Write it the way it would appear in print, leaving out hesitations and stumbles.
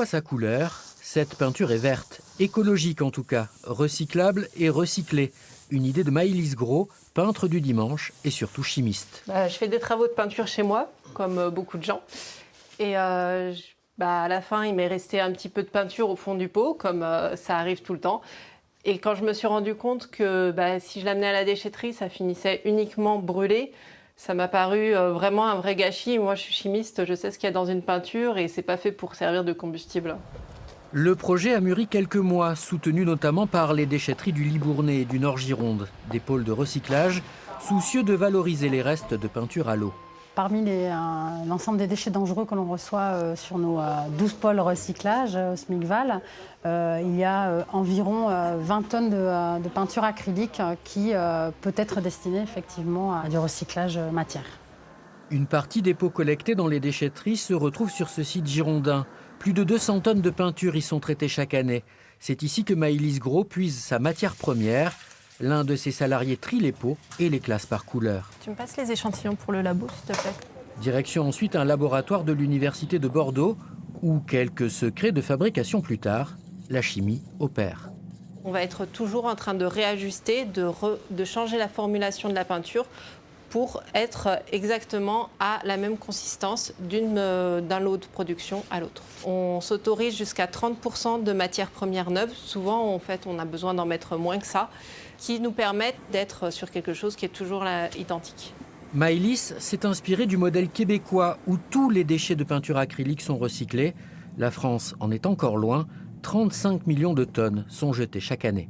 Sa couleur, cette peinture est verte, écologique en tout cas, recyclable et recyclée. Une idée de Maëlys Gros, peintre du dimanche et surtout chimiste. Je fais des travaux de peinture chez moi, comme beaucoup de gens. Et à la fin, il m'est resté un petit peu de peinture au fond du pot, comme ça arrive tout le temps. Et quand je me suis rendu compte que si je l'amenais à la déchetterie, ça finissait uniquement brûlé, ça m'a paru vraiment un vrai gâchis. Moi, je suis chimiste, je sais ce qu'il y a dans une peinture et c'est pas fait pour servir de combustible. Le projet a mûri quelques mois, soutenu notamment par les déchetteries du Libournais et du Nord-Gironde, des pôles de recyclage, soucieux de valoriser les restes de peinture à l'eau. Parmi l'ensemble des déchets dangereux que l'on reçoit sur nos 12 pôles recyclage au SMICVAL, il y a environ 20 tonnes de peinture acrylique qui peut être destinée effectivement à du recyclage matière. Une partie des pots collectés dans les déchetteries se retrouve sur ce site girondin. Plus de 200 tonnes de peinture y sont traitées chaque année. C'est ici que Maëlys Gros puise sa matière première. L'un de ses salariés trie les pots et les classe par couleur. Tu me passes les échantillons pour le labo, s'il te plaît? Direction ensuite un laboratoire de l'université de Bordeaux, où quelques secrets de fabrication plus tard, la chimie opère. On va être toujours en train de réajuster, de changer la formulation de la peinture pour être exactement à la même consistance d'un lot de production à l'autre. On s'autorise jusqu'à 30% de matières premières neuves. Souvent, en fait, on a besoin d'en mettre moins que ça, qui nous permettent d'être sur quelque chose qui est toujours identique. Maëlys s'est inspiré du modèle québécois où tous les déchets de peinture acrylique sont recyclés. La France en est encore loin. 35 millions de tonnes sont jetées chaque année.